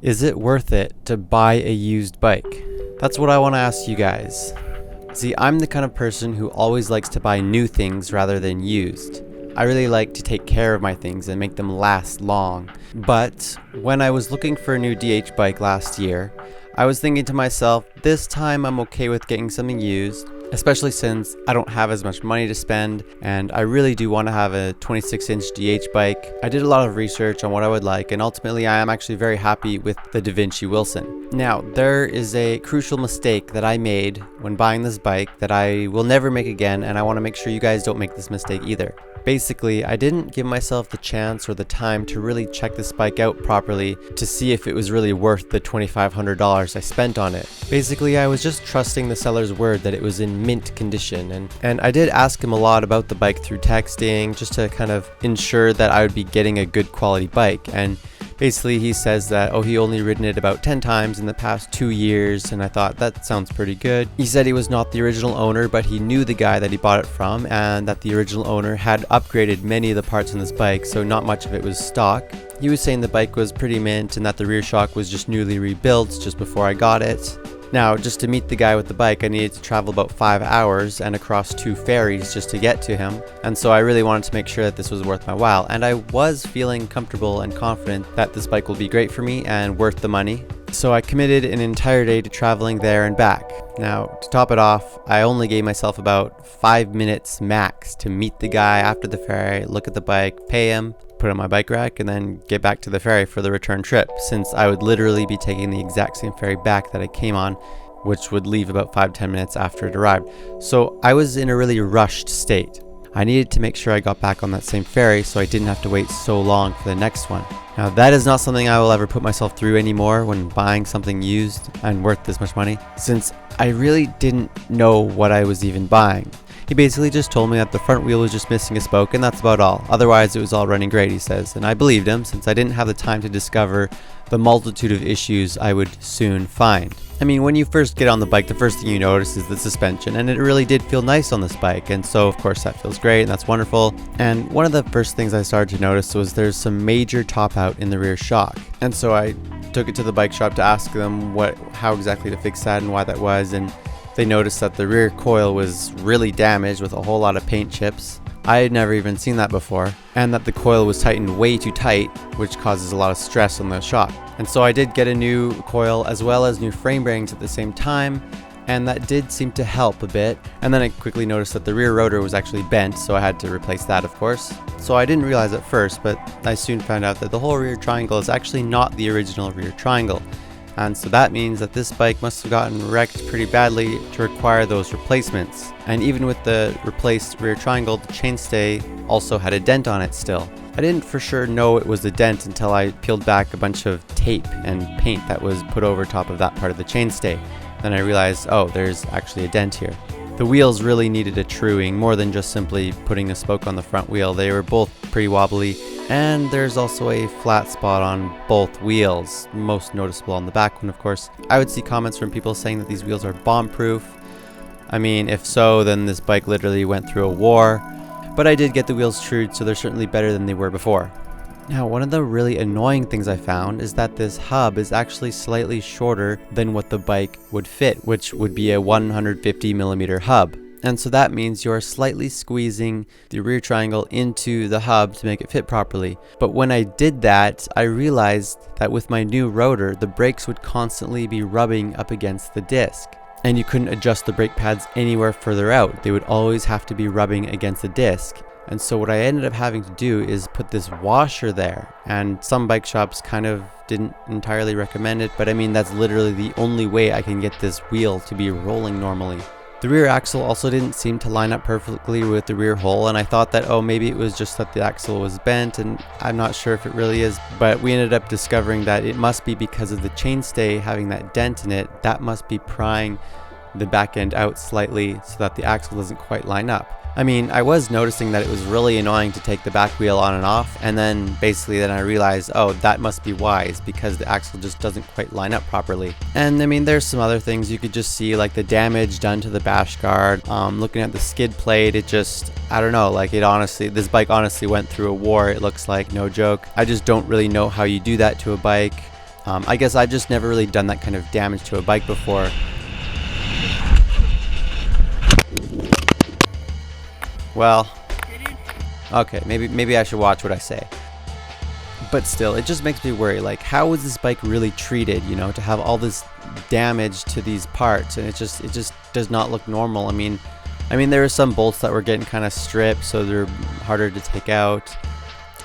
Is it worth it to buy a used bike? That's what I want to ask you guys. See, I'm the kind of person who always likes to buy new things rather than used. I really like to take care of my things and make them last long. But when I was looking for a new DH bike last year, I was thinking to myself, this time I'm okay with getting something used, especially since I don't have as much money to spend and I really do want to have a 26-inch DH bike. I did a lot of research on what I would like, and ultimately I am actually very happy with the Devinci Wilson. Now, there is a crucial mistake that I made when buying this bike that I will never make again, and I want to make sure you guys don't make this mistake either. Basically, I didn't give myself the chance or the time to really check this bike out properly to see if it was really worth the $2,500 I spent on it. Basically, I was just trusting the seller's word that it was in mint condition, and I did ask him a lot about the bike through texting just to kind of ensure that I would be getting a good quality bike. And basically he says that, he only ridden it about 10 times in the past 2 years, and I thought that sounds pretty good. He said he was not the original owner, but he knew the guy that he bought it from, and that the original owner had upgraded many of the parts in this bike, so not much of it was stock. He was saying the bike was pretty mint and that the rear shock was just newly rebuilt just before I got it. Now, just to meet the guy with the bike, I needed to travel about 5 hours and across 2 ferries just to get to him. And so I really wanted to make sure that this was worth my while. And I was feeling comfortable and confident that this bike will be great for me and worth the money. So I committed an entire day to traveling there and back. Now, to top it off, I only gave myself about 5 minutes max to meet the guy after the ferry, look at the bike, pay him, put on my bike rack, and then get back to the ferry for the return trip, since I would literally be taking the exact same ferry back that I came on, which would leave about 5-10 minutes after it arrived. So I was in a really rushed state. I needed to make sure I got back on that same ferry so I didn't have to wait so long for the next one. Now, that is not something I will ever put myself through anymore when buying something used and worth this much money, since I really didn't know what I was even buying. He basically just told me that the front wheel was just missing a spoke, and that's about all. Otherwise, it was all running great, he says. And I believed him, since I didn't have the time to discover the multitude of issues I would soon find. I mean, when you first get on the bike, the first thing you notice is the suspension, and it really did feel nice on this bike. And so, of course, that feels great, and that's wonderful. And one of the first things I started to notice was there's some major top out in the rear shock. And so I took it to the bike shop to ask them how exactly to fix that and why that was. And they noticed that the rear coil was really damaged with a whole lot of paint chips. I had never even seen that before, and that the coil was tightened way too tight, which causes a lot of stress on the shock. And so I did get a new coil as well as new frame bearings at the same time, and that did seem to help a bit. And then I quickly noticed that the rear rotor was actually bent, so I had to replace that, of course. So I didn't realize at first, but I soon found out that the whole rear triangle is actually not the original rear triangle. And so that means that this bike must have gotten wrecked pretty badly to require those replacements. And even with the replaced rear triangle, the chainstay also had a dent on it still. I didn't for sure know it was a dent until I peeled back a bunch of tape and paint that was put over top of that part of the chainstay. Then I realized, there's actually a dent here. The wheels really needed a truing, more than just simply putting a spoke on the front wheel. They were both pretty wobbly, and there's also a flat spot on both wheels, most noticeable on the back one, of course. I would see comments from people saying that these wheels are bomb-proof. I mean, if so, then this bike literally went through a war. But I did get the wheels trued, so they're certainly better than they were before. Now, one of the really annoying things I found is that this hub is actually slightly shorter than what the bike would fit, which would be a 150mm hub. And so that means you're slightly squeezing the rear triangle into the hub to make it fit properly. But when I did that, I realized that with my new rotor, the brakes would constantly be rubbing up against the disc. And you couldn't adjust the brake pads anywhere further out. They would always have to be rubbing against the disc. And so what I ended up having to do is put this washer there. And some bike shops kind of didn't entirely recommend it, but I mean, that's literally the only way I can get this wheel to be rolling normally. The rear axle also didn't seem to line up perfectly with the rear hole, and I thought that, maybe it was just that the axle was bent, and I'm not sure if it really is, but we ended up discovering that it must be because of the chainstay having that dent in it. That must be prying the back end out slightly so that the axle doesn't quite line up. I mean, I was noticing that it was really annoying to take the back wheel on and off, and then I realized, that must be why. It's because the axle just doesn't quite line up properly. And I mean, there's some other things you could just see, like the damage done to the bash guard. Looking at the skid plate, it just, I don't know, this bike honestly went through a war, it looks like, no joke. I just don't really know how you do that to a bike. I guess I've just never really done that kind of damage to a bike before. Well, okay, maybe I should watch what I say. But still, it just makes me worry, like, how was this bike really treated, you know, to have all this damage to these parts, and it just does not look normal. I mean there were some bolts that were getting kind of stripped, so they're harder to take out.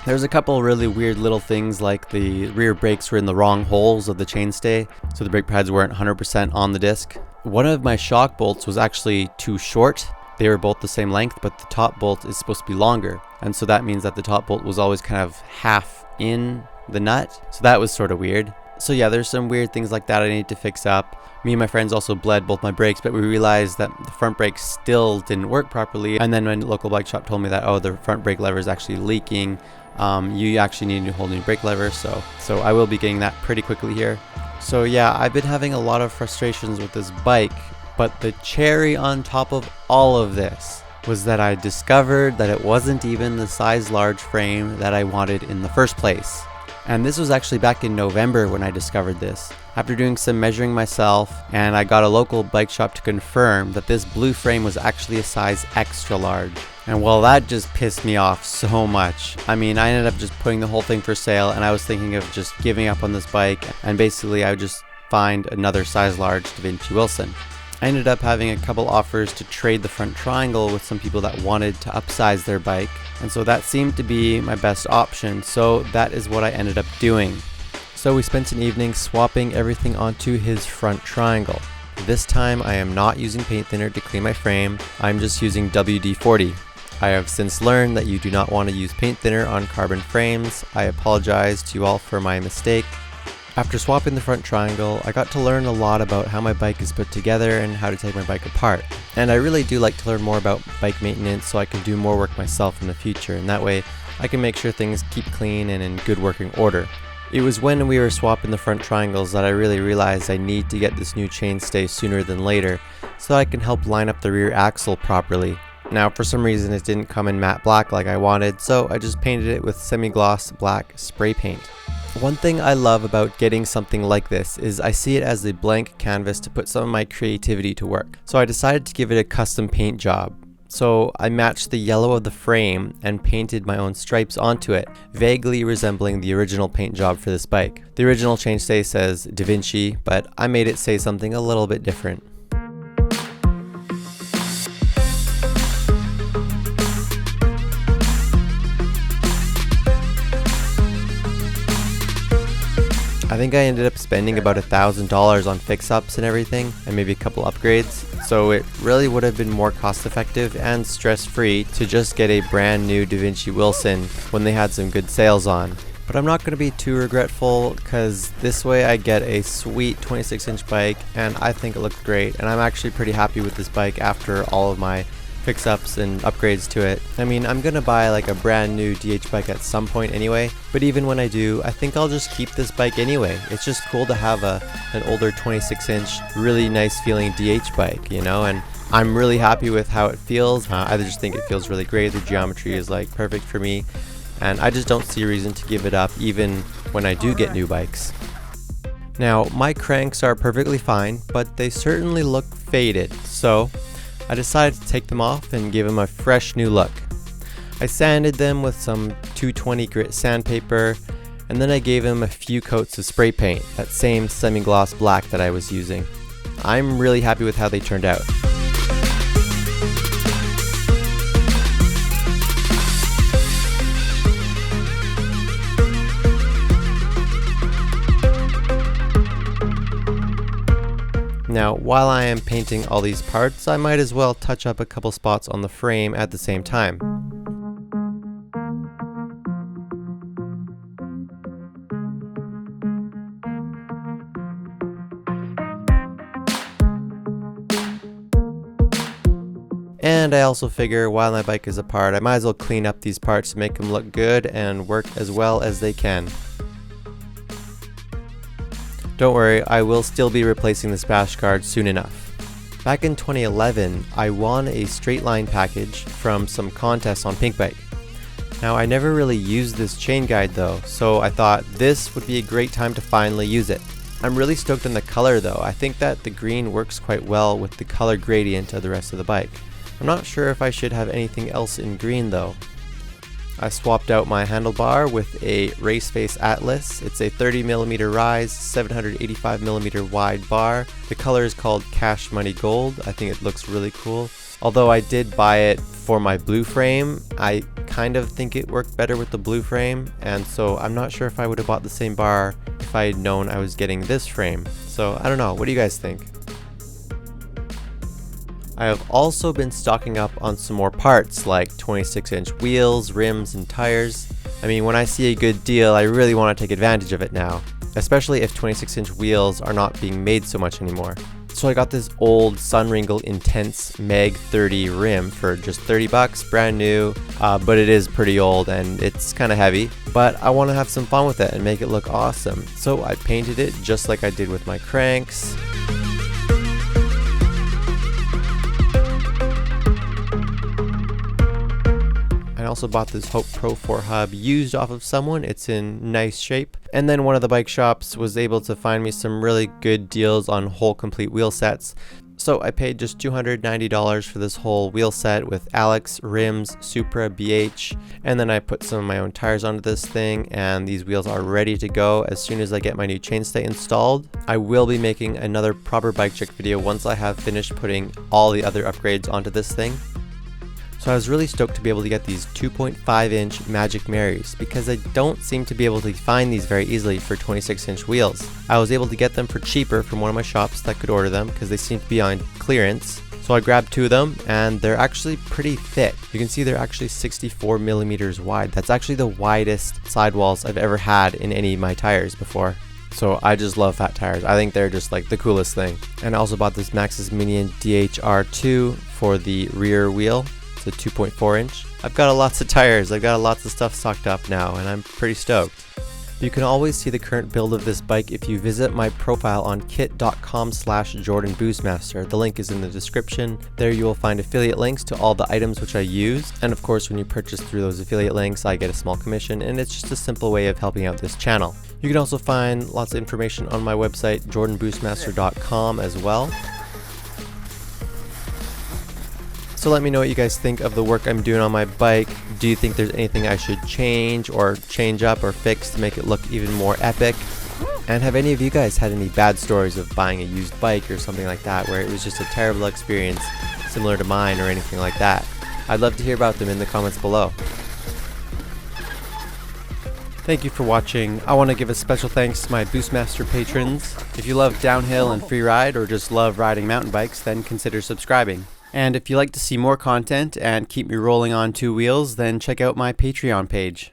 There's a couple really weird little things, like the rear brakes were in the wrong holes of the chainstay, so the brake pads weren't 100% on the disc. One of my shock bolts was actually too short. They were both the same length, but the top bolt is supposed to be longer, and so that means that the top bolt was always kind of half in the nut, so that was sort of weird. So yeah, there's some weird things like that I need to fix up. Me and my friends also bled both my brakes, but we realized that the front brakes still didn't work properly, and then when the local bike shop told me that, oh, the front brake lever is actually leaking, you actually need a whole new brake lever, so I will be getting that pretty quickly here. So yeah, I've been having a lot of frustrations with this bike, but the cherry on top of all of this was that I discovered that it wasn't even the size large frame that I wanted in the first place. And this was actually back in November when I discovered this, after doing some measuring myself, and I got a local bike shop to confirm that this blue frame was actually a size extra large. And well, that just pissed me off so much. I mean, I ended up just putting the whole thing for sale, and I was thinking of just giving up on this bike, and basically I would just find another size large Devinci Wilson. I ended up having a couple offers to trade the front triangle with some people that wanted to upsize their bike, and so that seemed to be my best option, so that is what I ended up doing. So we spent an evening swapping everything onto his front triangle. This time I am not using paint thinner to clean my frame, I'm just using WD-40. I have since learned that you do not want to use paint thinner on carbon frames. I apologize to you all for my mistake. After swapping the front triangle, I got to learn a lot about how my bike is put together and how to take my bike apart. And I really do like to learn more about bike maintenance so I can do more work myself in the future, and that way I can make sure things keep clean and in good working order. It was when we were swapping the front triangles that I really realized I need to get this new chainstay sooner than later so I can help line up the rear axle properly. Now, for some reason it didn't come in matte black like I wanted, so I just painted it with semi-gloss black spray paint. One thing I love about getting something like this is I see it as a blank canvas to put some of my creativity to work. So I decided to give it a custom paint job. So I matched the yellow of the frame and painted my own stripes onto it, vaguely resembling the original paint job for this bike. The original chainstay says Devinci, but I made it say something a little bit different. I think I ended up spending about $1,000 on fix-ups and everything, and maybe a couple upgrades, so it really would have been more cost-effective and stress-free to just get a brand new Devinci Wilson when they had some good sales on. But I'm not going to be too regretful, because this way I get a sweet 26-inch bike, and I think it looks great, and I'm actually pretty happy with this bike after all of my fix-ups and upgrades to it. I mean, I'm gonna buy like a brand new DH bike at some point anyway, but even when I do, I think I'll just keep this bike anyway. It's just cool to have an older 26-inch, really nice feeling DH bike, you know, and I'm really happy with how it feels. I just think it feels really great. The geometry is like perfect for me, and I just don't see a reason to give it up even when I do get new bikes. Now, my cranks are perfectly fine, but they certainly look faded, so I decided to take them off and give them a fresh new look. I sanded them with some 220 grit sandpaper, and then I gave them a few coats of spray paint, that same semi-gloss black that I was using. I'm really happy with how they turned out. Now, while I am painting all these parts, I might as well touch up a couple spots on the frame at the same time. And I also figure while my bike is apart, I might as well clean up these parts to make them look good and work as well as they can. Don't worry, I will still be replacing the splash guard soon enough. Back in 2011, I won a straight line package from some contests on Pinkbike. Now I never really used this chain guide though, so I thought this would be a great time to finally use it. I'm really stoked on the color though. I think that the green works quite well with the color gradient of the rest of the bike. I'm not sure if I should have anything else in green though. I swapped out my handlebar with a Raceface Atlas. It's a 30mm rise, 785mm wide bar. The color is called Cash Money Gold. I think it looks really cool. Although I did buy it for my blue frame, I kind of think it worked better with the blue frame, and so I'm not sure if I would have bought the same bar if I had known I was getting this frame. So I don't know, what do you guys think? I have also been stocking up on some more parts like 26-inch wheels, rims, and tires. I mean, when I see a good deal, I really want to take advantage of it now, especially if 26-inch wheels are not being made so much anymore. So I got this old Sunringle Intense Mag 30 rim for just 30 bucks, brand new, but it is pretty old and it's kind of heavy, but I want to have some fun with it and make it look awesome. So I painted it just like I did with my cranks. I also bought this Hope Pro 4 hub used off of someone. It's in nice shape. And then one of the bike shops was able to find me some really good deals on whole complete wheel sets. So I paid just $290 for this whole wheel set with Alex, rims, Supra, BH, and then I put some of my own tires onto this thing, and these wheels are ready to go as soon as I get my new chainstay installed. I will be making another proper bike check video once I have finished putting all the other upgrades onto this thing. So I was really stoked to be able to get these 2.5-inch Magic Marys because I don't seem to be able to find these very easily for 26-inch wheels. I was able to get them for cheaper from one of my shops that could order them because they seem to be on clearance. So I grabbed two of them and they're actually pretty thick. You can see they're actually 64mm wide. That's actually the widest sidewalls I've ever had in any of my tires before. So I just love fat tires. I think they're just like the coolest thing. And I also bought this Maxxis Minion DHR2 for the rear wheel. It's a 2.4-inch. I've got lots of tires, I've got lots of stuff stocked up now, and I'm pretty stoked. You can always see the current build of this bike if you visit my profile on kit.com/JordanBoostmaster. The link is in the description. There you will find affiliate links to all the items which I use, and of course when you purchase through those affiliate links I get a small commission, and it's just a simple way of helping out this channel. You can also find lots of information on my website jordanboostmaster.com as well. So let me know what you guys think of the work I'm doing on my bike. Do you think there's anything I should change or change up or fix to make it look even more epic? And have any of you guys had any bad stories of buying a used bike or something like that where it was just a terrible experience similar to mine or anything like that? I'd love to hear about them in the comments below. Thank you for watching. I want to give a special thanks to my Boostmaster patrons. If you love downhill and freeride or just love riding mountain bikes, then consider subscribing. And if you like to see more content and keep me rolling on two wheels, then check out my Patreon page.